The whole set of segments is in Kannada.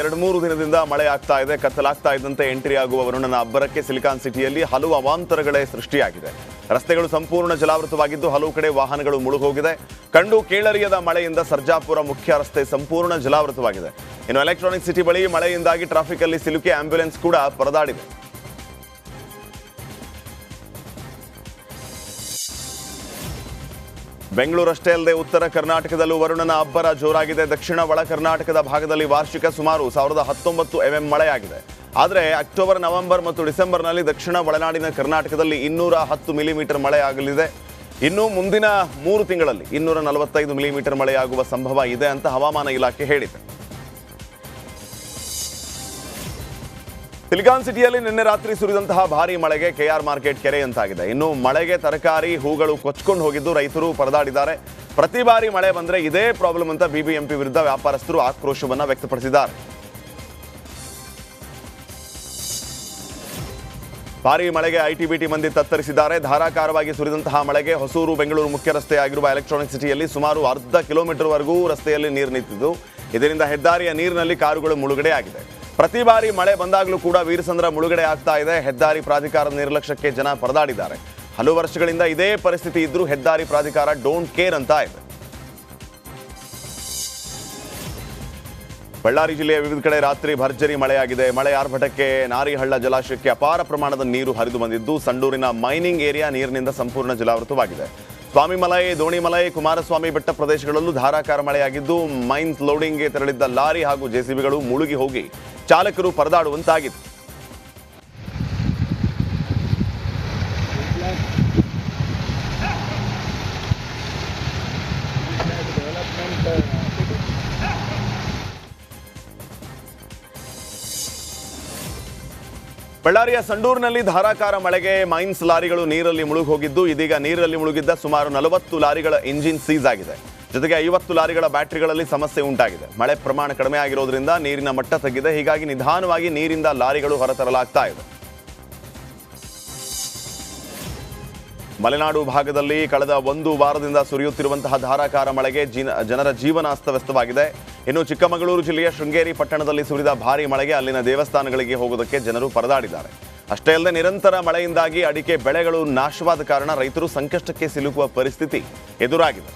2-3 ದಿನದಿಂದ ಮಳೆ ಆಗ್ತಾ ಇದೆ. ಕತ್ತಲಾಗ್ತಾ ಇದ್ದಂತೆ ಎಂಟ್ರಿ ಆಗುವ ವರುಣನ ಅಬ್ಬರಕ್ಕೆ ಸಿಲಿಕಾನ್ ಸಿಟಿಯಲ್ಲಿ ಹಲವು ಅವಾಂತರಗಳೇ ಸೃಷ್ಟಿಯಾಗಿದೆ. ರಸ್ತೆಗಳು ಸಂಪೂರ್ಣ ಜಲಾವೃತವಾಗಿದ್ದು ಹಲವು ಕಡೆ ವಾಹನಗಳು ಮುಳುಗೋಗಿದೆ. ಕಂಡು ಕೇಳರಿಯದ ಮಳೆಯಿಂದ ಸರ್ಜಾಪುರ ಮುಖ್ಯ ರಸ್ತೆ ಸಂಪೂರ್ಣ ಜಲಾವೃತವಾಗಿದೆ. ಇನ್ನು ಎಲೆಕ್ಟ್ರಾನಿಕ್ ಸಿಟಿ ಬಳಿ ಮಳೆಯಿಂದಾಗಿ ಟ್ರಾಫಿಕ್ ಅಲ್ಲಿ ಸಿಲುಕಿ ಆಂಬ್ಯುಲೆನ್ಸ್ ಕೂಡ ಪರದಾಡಿದೆ. ಬೆಂಗಳೂರಷ್ಟೇ ಅಲ್ಲದೆ ಉತ್ತರ ಕರ್ನಾಟಕದಲ್ಲೂ ವರುಣನ ಅಬ್ಬರ ಜೋರಾಗಿದೆ. ದಕ್ಷಿಣ ಒಳ ಕರ್ನಾಟಕದ ಭಾಗದಲ್ಲಿ ವಾರ್ಷಿಕ ಸುಮಾರು 1019 mm ಮಳೆಯಾಗಿದೆ. ಆದರೆ ಅಕ್ಟೋಬರ್, ನವೆಂಬರ್ ಮತ್ತು ಡಿಸೆಂಬರ್ನಲ್ಲಿ ದಕ್ಷಿಣ ಒಳನಾಡಿನ ಕರ್ನಾಟಕದಲ್ಲಿ 210 mm ಮಳೆ ಆಗಲಿದೆ. ಇನ್ನು ಮುಂದಿನ 3 ತಿಂಗಳಲ್ಲಿ 245 mm ಮಳೆಯಾಗುವ ಸಂಭವ ಇದೆ ಅಂತ ಹವಾಮಾನ ಇಲಾಖೆ ಹೇಳಿದೆ. ಸಿಲಿಕಾನ್ ಸಿಟಿಯಲ್ಲಿ ನಿನ್ನೆ ರಾತ್ರಿ ಸುರಿದಂತಹ ಭಾರೀ ಮಳೆಗೆ ಕೆಆರ್ ಮಾರ್ಕೆಟ್ ಕೆರೆಯಂತಾಗಿದೆ. ಇನ್ನು ಮಳೆಗೆ ತರಕಾರಿ, ಹೂಗಳು ಕೊಚ್ಕೊಂಡು ಹೋಗಿದ್ದು ರೈತರು ಪರದಾಡಿದ್ದಾರೆ. ಪ್ರತಿ ಬಾರಿ ಮಳೆ ಬಂದ್ರೆ ಇದೇ ಪ್ರಾಬ್ಲಮ್ ಅಂತ ಬಿಬಿಎಂಪಿ ವಿರುದ್ಧ ವ್ಯಾಪಾರಸ್ಥರು ಆಕ್ರೋಶವನ್ನ ವ್ಯಕ್ತಪಡಿಸಿದ್ದಾರೆ. ಭಾರೀ ಮಳೆಗೆ ಐಟಿ-ಬಿಟಿ ಮಂದಿ ತತ್ತರಿಸಿದ್ದಾರೆ. ಧಾರಾಕಾರವಾಗಿ ಸುರಿದಂತಹ ಮಳೆಗೆ ಹೊಸೂರು ಬೆಂಗಳೂರು ಮುಖ್ಯ ರಸ್ತೆ ಆಗಿರುವ ಎಲೆಕ್ಟ್ರಾನಿಕ್ ಸಿಟಿಯಲ್ಲಿ ಸುಮಾರು ಅರ್ಧ ಕಿಲೋಮೀಟರ್ವರೆಗೂ ರಸ್ತೆಯಲ್ಲಿ ನೀರು ನಿಂತಿದ್ದು ಇದರಿಂದ ಹೆದ್ದಾರಿಯ ನೀರಿನಲ್ಲಿ ಕಾರುಗಳು ಮುಳುಗಡೆ ಆಗಿದೆ. ಪ್ರತಿ ಬಾರಿ ಮಳೆ ಬಂದಾಗಲೂ ಕೂಡ ವೀರಸಂದ್ರ ಮುಳುಗಡೆ ಆಗ್ತಾ ಇದೆ. ಹೆದ್ದಾರಿ ಪ್ರಾಧಿಕಾರದ ನಿರ್ಲಕ್ಷ್ಯಕ್ಕೆ ಜನ ಪರದಾಡಿದ್ದಾರೆ. ಹಲವು ವರ್ಷಗಳಿಂದ ಇದೇ ಪರಿಸ್ಥಿತಿ ಇದ್ರೂ ಹೆದ್ದಾರಿ ಪ್ರಾಧಿಕಾರ ಡೋಂಟ್ ಕೇರ್ ಅಂತ ಇದೆ. ಬಳ್ಳಾರಿ ಜಿಲ್ಲೆಯ ವಿವಿಧ ಕಡೆ ರಾತ್ರಿ ಭರ್ಜರಿ ಮಳೆಯಾಗಿದೆ. ಮಳೆ ಆರ್ಭಟಕ್ಕೆ ನಾರಿಹಳ್ಳ ಜಲಾಶಯಕ್ಕೆ ಅಪಾರ ಪ್ರಮಾಣದ ನೀರು ಹರಿದು ಬಂದಿದ್ದು ಸಂಡೂರಿನ ಮೈನಿಂಗ್ ಏರಿಯಾ ನೀರಿನಿಂದ ಸಂಪೂರ್ಣ ಜಲಾವೃತವಾಗಿದೆ. ಸ್ವಾಮಿಮಲೈ, ದೋಣಿಮಲೈ, ಕುಮಾರಸ್ವಾಮಿ ಬೆಟ್ಟ ಪ್ರದೇಶಗಳಲ್ಲೂ ಧಾರಾಕಾರ ಮಳೆಯಾಗಿದ್ದು ಮೈನ್ಸ್ ಲೋಡಿಂಗ್ಗೆ ತೆರಳಿದ್ದ ಲಾರಿ ಹಾಗೂ ಜೆಸಿಬಿಗಳು ಮುಳುಗಿ ಹೋಗಿ ಚಾಲಕರು ಪರದಾಡುವಂತಾಗಿದೆ. ಬಳ್ಳಾರಿಯ ಸಂಡೂರಿನಲ್ಲಿ ಧಾರಾಕಾರ ಮಳೆಗೆ ಮೈನ್ಸ್ ಲಾರಿಗಳು ನೀರಲ್ಲಿ ಮುಳುಗಿ ಹೋಗಿದ್ದು ಇದೀಗ ನೀರಲ್ಲಿ ಮುಳುಗಿದ್ದ ಸುಮಾರು 40 ಲಾರಿಗಳ ಇಂಜಿನ್ ಸೀಸ್ ಆಗಿದೆ. ಜೊತೆಗೆ 50 ಲಾರಿಗಳ ಬ್ಯಾಟರಿಗಳಲ್ಲಿ ಸಮಸ್ಯೆ ಉಂಟಾಗಿದೆ. ಮಳೆ ಪ್ರಮಾಣ ಕಡಿಮೆ ಆಗಿರೋದ್ರಿಂದ ನೀರಿನ ಮಟ್ಟ ತಗ್ಗಿದೆ. ಹೀಗಾಗಿ ನಿಧಾನವಾಗಿ ನೀರಿಂದ ಲಾರಿಗಳು ಹೊರತರಲಾಗ್ತಾ ಇದೆ. ಮಲೆನಾಡು ಭಾಗದಲ್ಲಿ ಕಳೆದ 1 ವಾರದಿಂದ ಸುರಿಯುತ್ತಿರುವಂತಹ ಧಾರಾಕಾರ ಮಳೆಗೆ ಜನರ ಜೀವನ ಅಸ್ತವ್ಯಸ್ತವಾಗಿದೆ. ಇನ್ನು ಚಿಕ್ಕಮಗಳೂರು ಜಿಲ್ಲೆಯ ಶೃಂಗೇರಿ ಪಟ್ಟಣದಲ್ಲಿ ಸುರಿದ ಭಾರೀ ಮಳೆಗೆ ಅಲ್ಲಿನ ದೇವಸ್ಥಾನಗಳಿಗೆ ಹೋಗೋದಕ್ಕೆ ಜನರು ಪರದಾಡಿದ್ದಾರೆ. ಅಷ್ಟೇ ಅಲ್ಲದೆ ನಿರಂತರ ಮಳೆಯಿಂದಾಗಿ ಅಡಿಕೆ ಬೆಳೆಗಳು ನಾಶವಾದ ಕಾರಣ ರೈತರು ಸಂಕಷ್ಟಕ್ಕೆ ಸಿಲುಕುವ ಪರಿಸ್ಥಿತಿ ಎದುರಾಗಿದೆ.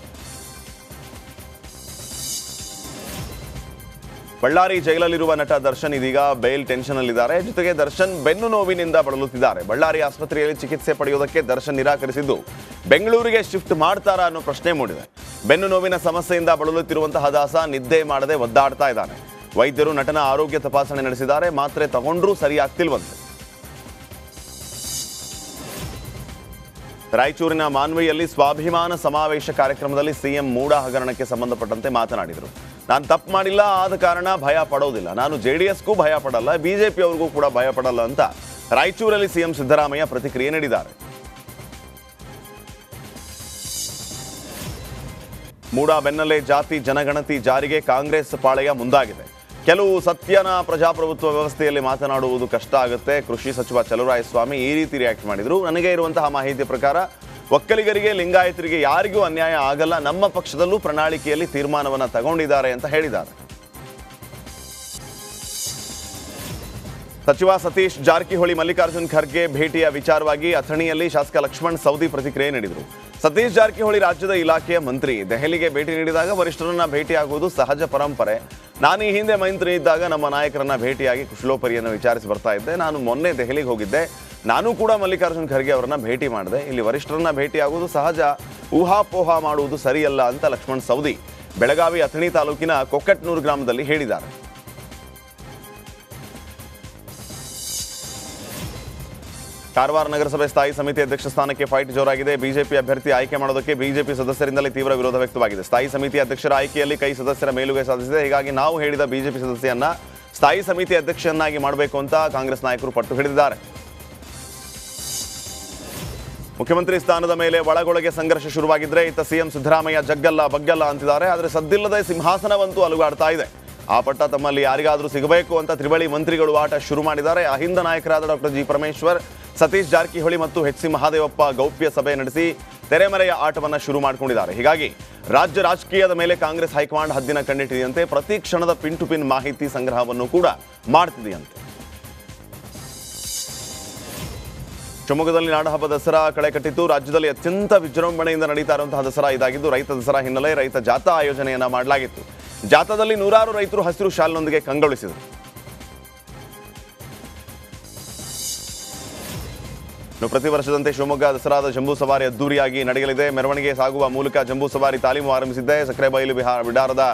ಬಳ್ಳಾರಿ ಜೈಲಲ್ಲಿರುವ ನಟ ದರ್ಶನ್ ಇದೀಗ ಬೇಲ್ ಟೆನ್ಷನ್ ಅಲ್ಲಿದ್ದಾರೆ. ಜೊತೆಗೆ ದರ್ಶನ್ ಬೆನ್ನು ನೋವಿನಿಂದ ಬಳಲುತ್ತಿದ್ದಾರೆ. ಬಳ್ಳಾರಿ ಆಸ್ಪತ್ರೆಯಲ್ಲಿ ಚಿಕಿತ್ಸೆ ಪಡೆಯುವುದಕ್ಕೆ ದರ್ಶನ್ ನಿರಾಕರಿಸಿದ್ದು ಬೆಂಗಳೂರಿಗೆ ಶಿಫ್ಟ್ ಮಾಡ್ತಾರಾ ಅನ್ನೋ ಪ್ರಶ್ನೆ ಮೂಡಿದೆ. ಬೆನ್ನು ನೋವಿನ ಸಮಸ್ಯೆಯಿಂದ ಬಳಲುತ್ತಿರುವಂತಹ ದಾಸ ನಿದ್ದೆ ಮಾಡದೆ ಒದ್ದಾಡ್ತಾ ಇದ್ದಾನೆ. ವೈದ್ಯರು ನಟನ ಆರೋಗ್ಯ ತಪಾಸಣೆ ನಡೆಸಿದ್ದಾರೆ. ಮಾತ್ರೆ ತಗೊಂಡ್ರೂ ಸರಿಯಾಗ್ತಿಲ್ವಂತೆ. ರಾಯಚೂರಿನ ಮಾನ್ವಿಯಲ್ಲಿ ಸ್ವಾಭಿಮಾನ ಸಮಾವೇಶ ಕಾರ್ಯಕ್ರಮದಲ್ಲಿ ಸಿಎಂ ಮೂಡ ಹಗರಣಕ್ಕೆ ಸಂಬಂಧಪಟ್ಟಂತೆ ಮಾತನಾಡಿದರು. ನಾನು ತಪ್ಪು ಮಾಡಿಲ್ಲ, ಆದ ಕಾರಣ ಭಯ ಪಡೋದಿಲ್ಲ. ನಾನು ಜೆಡಿಎಸ್ಗೂ ಭಯ ಪಡಲ್ಲ, ಬಿಜೆಪಿ ಅವ್ರಿಗೂ ಕೂಡ ಭಯ ಪಡಲ್ಲ ಅಂತ ರಾಯಚೂರಲ್ಲಿ ಸಿಎಂ ಸಿದ್ದರಾಮಯ್ಯ ಪ್ರತಿಕ್ರಿಯೆ ನೀಡಿದ್ದಾರೆ. ಮೂಡ ಬೆನ್ನಲ್ಲೇ ಜಾತಿ ಜನಗಣತಿ ಜಾರಿಗೆ ಕಾಂಗ್ರೆಸ್ ಪಾಳೆಯ ಮುಂದಾಗಿದೆ. ಕೆಲವು ಸತ್ಯನ ಪ್ರಜಾಪ್ರಭುತ್ವ ವ್ಯವಸ್ಥೆಯಲ್ಲಿ ಮಾತನಾಡುವುದು ಕಷ್ಟ ಆಗುತ್ತೆ. ಕೃಷಿ ಸಚಿವ ಚಲುವರಾಯಸ್ವಾಮಿ ಈ ರೀತಿ ರಿಯಾಕ್ಟ್ ಮಾಡಿದರು. ನನಗೆ ಇರುವಂತಹ ಮಾಹಿತಿ ಪ್ರಕಾರ ಒಕ್ಕಲಿಗರಿಗೆ, ಲಿಂಗಾಯತರಿಗೆ ಯಾರಿಗೂ ಅನ್ಯಾಯ ಆಗಲ್ಲ. ನಮ್ಮ ಪಕ್ಷದಲ್ಲೂ ಪ್ರಣಾಳಿಕೆಯಲ್ಲಿ ತೀರ್ಮಾನವನ್ನು ತಗೊಂಡಿದ್ದಾರೆ ಅಂತ ಹೇಳಿದ್ದಾರೆ. ಸಚಿವ ಸತೀಶ್ ಜಾರಕಿಹೊಳಿ ಮಲ್ಲಿಕಾರ್ಜುನ್ ಖರ್ಗೆ ಭೇಟಿಯ ವಿಚಾರವಾಗಿ ಅಥಣಿಯಲ್ಲಿ ಶಾಸಕ ಲಕ್ಷ್ಮಣ್ ಸವದಿ ಪ್ರತಿಕ್ರಿಯೆ ನೀಡಿದರು. ಸತೀಶ್ ಜಾರಕಿಹೊಳಿ ರಾಜ್ಯದ ಇಲಾಖೆಯ ಮಂತ್ರಿ. ದೆಹಲಿಗೆ ಭೇಟಿ ನೀಡಿದಾಗ ವರಿಷ್ಠರನ್ನ ಭೇಟಿಯಾಗುವುದು ಸಹಜ ಪರಂಪರೆ. ನಾನು ಈ ಹಿಂದೆ ಮಂತ್ರಿ ಇದ್ದಾಗ ನಮ್ಮ ನಾಯಕರನ್ನ ಭೇಟಿಯಾಗಿ ಕುಶಲೋಪರಿಯನ್ನು ವಿಚಾರಿಸಿ ಬರ್ತಾ ಇದ್ದೆ. ನಾನು ಮೊನ್ನೆ ದೆಹಲಿಗೆ ಹೋಗಿದ್ದೆ. ನಾನು ಕೂಡ ಮಲ್ಲಿಕಾರ್ಜುನ್ ಖರ್ಗೆ ಅವರನ್ನ ಭೇಟಿ ಮಾಡಿದೆ. ಇಲ್ಲಿ ವರಿಷ್ಠರನ್ನ ಭೇಟಿಯಾಗುವುದು ಸಹಜ, ಊಹಾಪೋಹ ಮಾಡುವುದು ಸರಿಯಲ್ಲ ಅಂತ ಲಕ್ಷ್ಮಣ್ ಸವದಿ ಬೆಳಗಾವಿ ಅಥಣಿ ತಾಲೂಕಿನ ಕೊಕ್ಕಟ್ನೂರು ಗ್ರಾಮದಲ್ಲಿ ಹೇಳಿದ್ದಾರೆ. ಕಾರವಾರ ನಗರಸಭೆ ಸ್ಥಾಯಿ ಸಮಿತಿ ಅಧ್ಯಕ್ಷ ಸ್ಥಾನಕ್ಕೆ ಫೈಟ್ ಜೋರಾಗಿದೆ. ಬಿಜೆಪಿ ಅಭ್ಯರ್ಥಿ ಆಯ್ಕೆ ಮಾಡೋದಕ್ಕೆ ಬಿಜೆಪಿ ಸದಸ್ಯರಿಂದಲೇ ತೀವ್ರ ವಿರೋಧ ವ್ಯಕ್ತವಾಗಿದೆ. ಸ್ಥಾಯಿ ಸಮಿತಿ ಅಧ್ಯಕ್ಷರ ಆಯ್ಕೆಯಲ್ಲಿ ಕೈ ಸದಸ್ಯರ ಮೇಲುಗೈ ಸಾಧಿಸಿದೆ. ಹೀಗಾಗಿ ನಾವು ಹೇಳಿದ ಬಿಜೆಪಿ ಸದಸ್ಯರನ್ನ ಸ್ಥಾಯಿ ಸಮಿತಿ ಅಧ್ಯಕ್ಷರನ್ನಾಗಿ ಮಾಡಬೇಕು ಅಂತ ಕಾಂಗ್ರೆಸ್ ನಾಯಕರು ಪಟ್ಟು ಹಿಡಿದಿದ್ದಾರೆ. ಮುಖ್ಯಮಂತ್ರಿ ಸ್ಥಾನದ ಮೇಲೆ ಒಳಗೊಳಗೆ ಸಂಘರ್ಷ ಶುರುವಾಗಿದ್ರೆ ಇತ್ತ ಸಿಎಂ ಸಿದ್ದರಾಮಯ್ಯ ಜಗ್ಗಲ್ಲ ಬಗ್ಗಲ್ಲ ಅಂತಿದ್ದಾರೆ. ಆದರೆ ಸದ್ದಿಲ್ಲದೆ ಸಿಂಹಾಸನವಂತೂ ಅಲುಗಾಡ್ತಾ ಇದೆ. ಆ ಪಟ್ಟ ತಮ್ಮಲ್ಲಿ ಯಾರಿಗಾದರೂ ಸಿಗಬೇಕು ಅಂತ ತ್ರಿವಳಿ ಮಂತ್ರಿಗಳು ಆಟ ಶುರು ಮಾಡಿದ್ದಾರೆ. ಅಹಿಂದ ನಾಯಕರಾದ ಡಾಕ್ಟರ್ ಜಿ ಪರಮೇಶ್ವರ್, ಸತೀಶ್ ಜಾರಕಿಹೊಳಿ ಮತ್ತು ಎಚ್ ಸಿ ಮಹಾದೇವಪ್ಪ ಗೌಪ್ಯ ಸಭೆ ನಡೆಸಿ ತೆರೆಮರೆಯ ಆಟವನ್ನು ಶುರು ಮಾಡಿಕೊಂಡಿದ್ದಾರೆ. ಹೀಗಾಗಿ ರಾಜ್ಯ ರಾಜಕೀಯದ ಮೇಲೆ ಕಾಂಗ್ರೆಸ್ ಹೈಕಮಾಂಡ್ ಹದ್ದಿನ ಕಣ್ಣಿಟ್ಟಿದೆಯಂತೆ. ಪ್ರತಿ ಕ್ಷಣದ ಪಿನ್ ಟು ಪಿನ್ ಮಾಹಿತಿ ಸಂಗ್ರಹವನ್ನು ಕೂಡ ಮಾಡ್ತಿದೆಯಂತೆ. ಶಿವಮೊಗ್ಗದಲ್ಲಿ ನಾಡಹಬ್ಬ ದಸರಾ ಕಳೆ ಕಟ್ಟಿದ್ದು. ರಾಜ್ಯದಲ್ಲಿ ಅತ್ಯಂತ ವಿಜೃಂಭಣೆಯಿಂದ ನಡೀತಾ ಇರುವಂತಹ ದಸರಾ ಇದಾಗಿದ್ದು, ರೈತ ದಸರಾ ಹಿನ್ನೆಲೆ ರೈತ ಜಾಥಾ ಆಯೋಜನೆಯನ್ನ ಮಾಡಲಾಗಿತ್ತು. ಜಾಥಾದಲ್ಲಿ ನೂರಾರು ರೈತರು ಹಸಿರು ಶಾಲ್ನೊಂದಿಗೆ ಕಂಗೊಳಿಸಿದರು. ಪ್ರತಿ ವರ್ಷದಂತೆ ಶಿವಮೊಗ್ಗ ದಸರಾದ ಜಂಬೂ ಸವಾರಿ ಅದ್ದೂರಿಯಾಗಿ ನಡೆಯಲಿದೆ. ಮೆರವಣಿಗೆ ಸಾಗುವ ಮೂಲಕ ಜಂಬೂ ಸವಾರಿ ತಾಲೀಮು ಆರಂಭಿಸಿದ್ದೆ. ಸಕ್ಕರೆಬೈಲು ಬಿಡಾರದ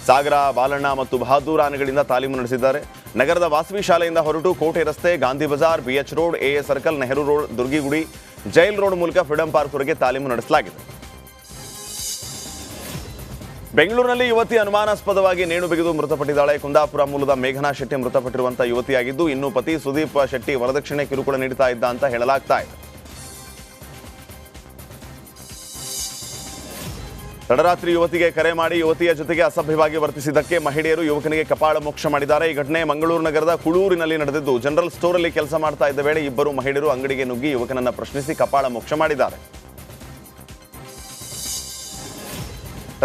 ಸಾಗರ, ಬಾಲಣ್ಣ ಮತ್ತು ಬಹಾದೂರ್ ಆನೆಗಳಿಂದ ತಾಲೀಮು ನಡೆಸಿದ್ದಾರೆ. ನಗರದ ವಾಸವಿ ಶಾಲೆಯಿಂದ ಹೊರಟು ಕೋಟೆ ರಸ್ತೆ, Gandhi Bazaar, BH road, AA circle, Nehru road, Durgigudi, jail road ಮೂಲಕ ಫ್ರೀಡಂ ಪಾರ್ಕ್ವರೆಗೆ ತಾಲೀಮು ನಡೆಸಲಾಗಿದೆ. ಬೆಂಗಳೂರಿನಲ್ಲಿ ಯುವತಿ ಅನುಮಾನಾಸ್ಪದವಾಗಿ ನೇಣು ಬಿಗಿದು ಮೃತಪಟ್ಟಿದ್ದಾಳೆ. ಕುಂದಾಪುರ ಮೂಲದ ಮೇಘನಾ ಶೆಟ್ಟಿ ಮೃತಪಟ್ಟಿರುವಂತಹ ಯುವತಿಯಾಗಿದ್ದು, ಇನ್ನು ಪತಿ ಸುದೀಪ್ ಶೆಟ್ಟಿ ವರದಕ್ಷಿಣೆ ಕಿರುಕುಳ ನೀಡುತ್ತಾ ಇದ್ದ ಅಂತ ಹೇಳಲಾಗ್ತಾ ಇದೆ. ತಡರಾತ್ರಿ ಯುವತಿಗೆ ಕರೆ ಮಾಡಿ ಯುವತಿಯ ಜೊತೆಗೆ ಅಸಭ್ಯವಾಗಿ ವರ್ತಿಸಿದ್ದಕ್ಕೆ ಮಹಿಳೆಯರು ಯುವಕನಿಗೆ ಕಪಾಳ ಮೋಕ್ಷ ಮಾಡಿದ್ದಾರೆ. ಈ ಘಟನೆ ಮಂಗಳೂರು ನಗರದ ಕುಳೂರಿನಲ್ಲಿ ನಡೆದಿದ್ದು, ಜನರಲ್ ಸ್ಟೋರ್ ಅಲ್ಲಿ ಕೆಲಸ ಮಾಡ್ತಾ ಇದ್ದ ವೇಳೆ ಇಬ್ಬರು ಮಹಿಳೆಯರು ಅಂಗಡಿಗೆ ನುಗ್ಗಿ ಯುವಕನನ್ನ ಪ್ರಶ್ನಿಸಿ ಕಪಾಳ ಮೋಕ್ಷ ಮಾಡಿದ್ದಾರೆ.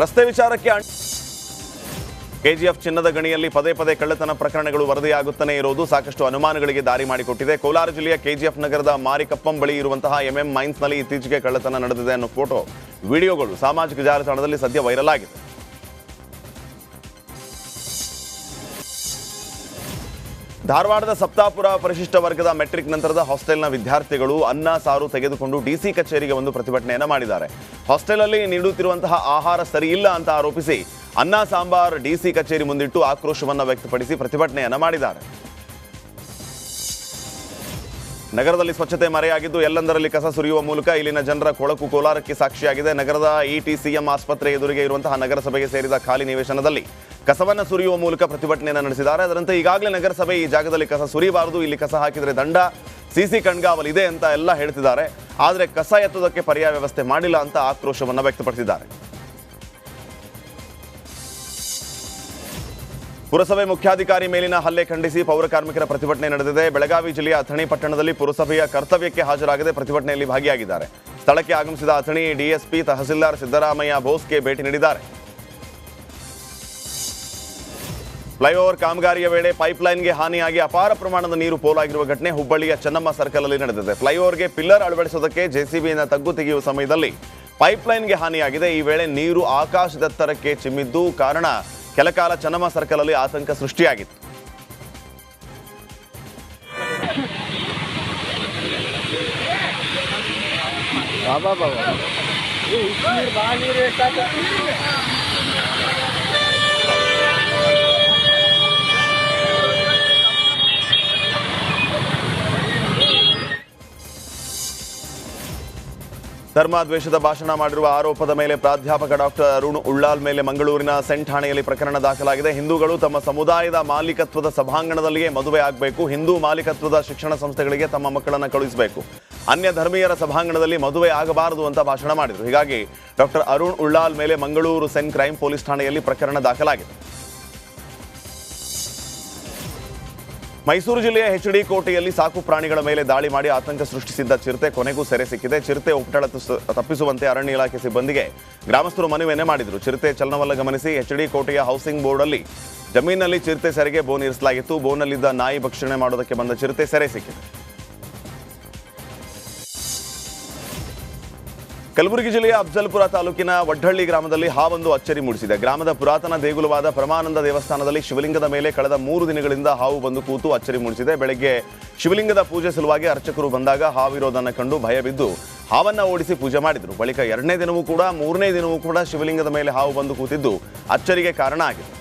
ರಸ್ತೆ ವಿಚಾರಕ್ಕೆ KGF ಚಿನ್ನದ ಗಣಿಯಲ್ಲಿ ಪದೇ ಪದೇ ಕಳ್ಳತನ ಪ್ರಕರಣಗಳು ವರದಿಯಾಗುತ್ತಲೇ ಇರುವುದು ಸಾಕಷ್ಟು ಅನುಮಾನಗಳಿಗೆ ದಾರಿ ಮಾಡಿಕೊಟ್ಟಿದೆ. ಕೋಲಾರ ಜಿಲ್ಲೆಯ KGF ನಗರದ ಮಾರಿಕಪ್ಪಂ ಬಳಿ ಇರುವಂತಹ MM ಮೈನ್ಸ್ನಲ್ಲಿ ಇತ್ತೀಚೆಗೆ ಕಳ್ಳತನ ನಡೆದಿದೆ ಅನ್ನೋ ಫೋಟೋ, ವಿಡಿಯೋಗಳು ಸಾಮಾಜಿಕ ಜಾಲತಾಣದಲ್ಲಿ ಸದ್ಯ ವೈರಲ್ ಆಗಿದೆ. ಧಾರವಾಡದ ಸಪ್ತಾಪುರ ಪರಿಶಿಷ್ಟ ವರ್ಗದ ಮೆಟ್ರಿಕ್ ನಂತರದ ಹಾಸ್ಟೆಲ್ನ ವಿದ್ಯಾರ್ಥಿಗಳು ಅನ್ನ ಸಾರು ತೆಗೆದುಕೊಂಡು DC ಕಚೇರಿಗೆ ಒಂದು ಪ್ರತಿಭಟನೆಯನ್ನು ಮಾಡಿದ್ದಾರೆ. ಹಾಸ್ಟೆಲಲ್ಲಿ ನೀಡುತ್ತಿರುವಂತಹ ಆಹಾರ ಸರಿಯಿಲ್ಲ ಅಂತ ಆರೋಪಿಸಿ ಅನ್ನ ಸಾಂಬಾರ್ DC ಕಚೇರಿ ಮುಂದಿಟ್ಟು ಆಕ್ರೋಶವನ್ನು ವ್ಯಕ್ತಪಡಿಸಿ ಪ್ರತಿಭಟನೆಯನ್ನು ಮಾಡಿದ್ದಾರೆ. ನಗರದಲ್ಲಿ ಸ್ವಚ್ಛತೆ ಮರೆಯಾಗಿದ್ದು, ಎಲ್ಲೆಂದರಲ್ಲಿ ಕಸ ಸುರಿಯುವ ಮೂಲಕ ಇಲ್ಲಿನ ಜನರ ಕೊಳಕು ಕೋಲಾರಕ್ಕೆ ಸಾಕ್ಷಿಯಾಗಿದೆ. ನಗರದ ETCM ಆಸ್ಪತ್ರೆ ಎದುರಿಗೆ ಇರುವಂತಹ ನಗರಸಭೆಗೆ ಸೇರಿದ ಖಾಲಿ ನಿವೇಶನದಲ್ಲಿ ಕಸವನ್ನು ಸುರಿಯುವ ಮೂಲಕ ಪ್ರತಿಭಟನೆಯನ್ನು ನಡೆಸಿದ್ದಾರೆ. ಅದರಂತೆ ಈಗಾಗಲೇ ನಗರಸಭೆ ಈ ಜಾಗದಲ್ಲಿ ಕಸ ಸುರಿಯಬಾರದು, ಇಲ್ಲಿ ಕಸ ಹಾಕಿದರೆ ದಂಡ, CC ಕಣ್ಗಾವಲಿದೆ ಅಂತ ಎಲ್ಲ ಹೇಳ್ತಿದ್ದಾರೆ. ಆದರೆ ಕಸ ಎತ್ತುವುದಕ್ಕೆ ಪರ್ಯಾಯ ವ್ಯವಸ್ಥೆ ಮಾಡಿಲ್ಲ ಅಂತ ಆಕ್ರೋಶವನ್ನು ವ್ಯಕ್ತಪಡಿಸಿದ್ದಾರೆ. ಪುರಸಭೆ ಮುಖ್ಯಾಧಿಕಾರಿ ಮೇಲಿನ ಹಲ್ಲೆ ಖಂಡಿಸಿ ಪೌರ ಕಾರ್ಮಿಕರ ಪ್ರತಿಭಟನೆ ನಡೆದಿದೆ. ಬೆಳಗಾವಿ ಜಿಲ್ಲೆಯ ಅಥಣಿ ಪಟ್ಟಣದಲ್ಲಿ ಪುರಸಭೆಯ ಕರ್ತವ್ಯಕ್ಕೆ ಹಾಜರಾಗದೆ ಪ್ರತಿಭಟನೆಯಲ್ಲಿ ಭಾಗಿಯಾಗಿದ್ದಾರೆ. ಸ್ಥಳಕ್ಕೆ ಆಗಮಿಸಿದ ಅಥಣಿ DSP ತಹಸೀಲ್ದಾರ್ ಸಿದ್ದರಾಮಯ್ಯ ಬೋಸ್ಗೆ ಭೇಟಿ ನೀಡಿದ್ದಾರೆ. ಫ್ಲೈಓವರ್ ಕಾಮಗಾರಿಯ ವೇಳೆ ಪೈಪ್ಲೈನ್ಗೆ ಹಾನಿಯಾಗಿ ಅಪಾರ ಪ್ರಮಾಣದ ನೀರು ಪೋಲಾಗಿರುವ ಘಟನೆ ಹುಬ್ಬಳ್ಳಿಯ ಚೆನ್ನಮ್ಮ ಸರ್ಕಲ್ ಅಲ್ಲಿ ನಡೆದಿದೆ. ಫ್ಲೈಓವರ್ಗೆ ಪಿಲ್ಲರ್ ಅಳವಡಿಸುವುದಕ್ಕೆ JCBಯಿಂದ ತಗ್ಗು ತೆಗೆಯುವ ಸಮಯದಲ್ಲಿ ಪೈಪ್ಲೈನ್ಗೆ ಹಾನಿಯಾಗಿದೆ. ಈ ವೇಳೆ ನೀರು ಆಕಾಶದೆತ್ತರಕ್ಕೆ ಚಿಮ್ಮಿದ್ದು ಕಾರಣ ಕೆಲಕಾಲ ಚೆನ್ನಮ್ಮ ಸರ್ಕಲ್ ಅಲ್ಲಿ ಆತಂಕ ಸೃಷ್ಟಿಯಾಗಿತ್ತು. ಧರ್ಮದ್ವೇಷದ ಭಾಷಣ ಮಾಡಿರುವ ಆರೋಪದ ಮೇಲೆ ಪ್ರಾಧ್ಯಾಪಕ ಡಾಕ್ಟರ್ ಅರುಣ್ ಉಳ್ಳಾಲ್ ಮೇಲೆ ಮಂಗಳೂರಿನ ಸೆಂಟ್ ಠಾಣೆಯಲ್ಲಿ ಪ್ರಕರಣ ದಾಖಲಾಗಿದೆ. ಹಿಂದೂಗಳು ತಮ್ಮ ಸಮುದಾಯದ ಮಾಲೀಕತ್ವದ ಸಭಾಂಗಣದಲ್ಲಿಯೇ ಮದುವೆ ಆಗಬೇಕು, ಹಿಂದೂ ಮಾಲೀಕತ್ವದ ಶಿಕ್ಷಣ ಸಂಸ್ಥೆಗಳಿಗೆ ತಮ್ಮ ಮಕ್ಕಳನ್ನು ಕಳುಹಿಸಬೇಕು, ಅನ್ಯ ಧರ್ಮೀಯರ ಸಭಾಂಗಣದಲ್ಲಿ ಮದುವೆ ಆಗಬಾರದು ಅಂತ ಭಾಷಣ ಮಾಡಿದರು. ಹೀಗಾಗಿ ಡಾಕ್ಟರ್ ಅರುಣ್ ಉಳ್ಳಾಲ್ ಮೇಲೆ ಮಂಗಳೂರು ಸೆನ್ ಕ್ರೈಮ್ ಪೊಲೀಸ್ ಠಾಣೆಯಲ್ಲಿ ಪ್ರಕರಣ ದಾಖಲಾಗಿದೆ. ಮೈಸೂರು ಜಿಲ್ಲೆಯ HD ಕೋಟೆಯಲ್ಲಿ ಸಾಕು ಪ್ರಾಣಿಗಳ ಮೇಲೆ ದಾಳಿ ಮಾಡಿ ಆತಂಕ ಸೃಷ್ಟಿಸಿದ್ದ ಚಿರತೆ ಕೊನೆಗೂ ಸೆರೆ ಸಿಕ್ಕಿದೆ. ಚಿರತೆ ಉಪಟಳ ತಪ್ಪಿಸುವಂತೆ ಅರಣ್ಯ ಇಲಾಖೆ ಸಿಬ್ಬಂದಿಗೆ ಗ್ರಾಮಸ್ಥರು ಮನವಿಯನ್ನೇ ಮಾಡಿದರು. ಚಿರತೆ ಚಲನವಲ್ಲ ಗಮನಿಸಿ HD ಕೋಟೆಯ ಹೌಸಿಂಗ್ ಬೋರ್ಡ್ ಅಲ್ಲಿ ಜಮೀನಿನಲ್ಲಿ ಚಿರತೆ ಸೆರೆಗೆ ಬೋನ್ ಇರಿಸಲಾಗಿತ್ತು. ಬೋನ್ನಲ್ಲಿದ್ದ ನಾಯಿ ಭಕ್ಷಣೆ ಮಾಡೋದಕ್ಕೆ ಬಂದ ಚಿರತೆ ಸೆರೆ ಸಿಕ್ಕಿದೆ. ಕಲಬುರಗಿ ಜಿಲ್ಲೆಯ ಅಫಜಲ್ಪುರ ತಾಲೂಕಿನ ವಡ್ಡಹಳ್ಳಿ ಗ್ರಾಮದಲ್ಲಿ ಹಾವೊಂದು ಅಚ್ಚರಿ ಮೂಡಿಸಿದೆ. ಗ್ರಾಮದ ಪುರಾತನ ದೇಗುಲವಾದ ಪರಮಾನಂದ ದೇವಸ್ಥಾನದಲ್ಲಿ ಶಿವಲಿಂಗದ ಮೇಲೆ ಕಳೆದ 3 ದಿನಗಳಿಂದ ಹಾವು ಬಂದು ಕೂತು ಅಚ್ಚರಿ ಮೂಡಿಸಿದೆ. ಬೆಳಗ್ಗೆ ಶಿವಲಿಂಗದ ಪೂಜೆ ಸಲುವಾಗಿ ಅರ್ಚಕರು ಬಂದಾಗ ಹಾವಿರೋದನ್ನು ಕಂಡು ಭಯಬಿದ್ದು ಹಾವನ್ನ ಓಡಿಸಿ ಪೂಜೆ ಮಾಡಿದರು. ಬಳಿಕ 2ನೇ ದಿನವೂ ಕೂಡ 3ನೇ ದಿನವೂ ಕೂಡ ಶಿವಲಿಂಗದ ಮೇಲೆ ಹಾವು ಬಂದು ಕೂತಿದ್ದು ಅಚ್ಚರಿಗೆ ಕಾರಣ ಆಗಿದೆ.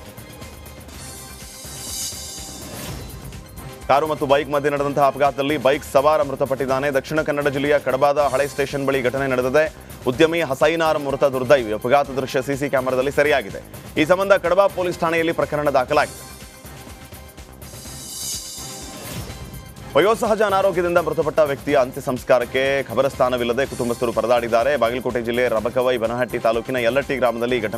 ಕಾರು ಮತ್ತು ಬೈಕ್ ಮಧ್ಯೆ ನಡೆದಂತಹ ಅಪಘಾತದಲ್ಲಿ ಬೈಕ್ ಸವಾರ ಮೃತಪಟ್ಟಿದ್ದಾನೆ. ದಕ್ಷಿಣ ಕನ್ನಡ ಜಿಲ್ಲೆಯ ಕಡಬಾದ ಹಳೆ ಸ್ಟೇಷನ್ ಬಳಿ ಘಟನೆ ನಡೆದಿದೆ. ಉದ್ಯಮಿ ಹಸೈನಾರ್ ಮೃತ ದುರ್ದೈವಿ. ಅಪಘಾತ ದೃಶ್ಯ CC ಕ್ಯಾಮೆರಾದಲ್ಲಿ ಸೆರೆಯಾಗಿದೆ. ಈ ಸಂಬಂಧ ಕಡಬಾ ಪೊಲೀಸ್ ಠಾಣೆಯಲ್ಲಿ ಪ್ರಕರಣ ದಾಖಲಾಗಿದೆ. ವಯೋಸಹಜ ಅನಾರೋಗ್ಯದಿಂದ ಮೃತಪಟ್ಟ ವ್ಯಕ್ತಿಯ ಅಂತ್ಯ ಸಂಸ್ಕಾರಕ್ಕೆ ಖಬರಸ್ಥಾನವಿಲ್ಲದೆ ಕುಟುಂಬಸ್ಥರು ಪರದಾಡಿದ್ದಾರೆ. ಬಾಗಲಕೋಟೆ ಜಿಲ್ಲೆ ರಬಕವೈ ಬನಹಟ್ಟಿ ತಾಲೂಕಿನ ಯಲ್ಲಟ್ಟಿ ಗ್ರಾಮದಲ್ಲಿ ಘಟನೆ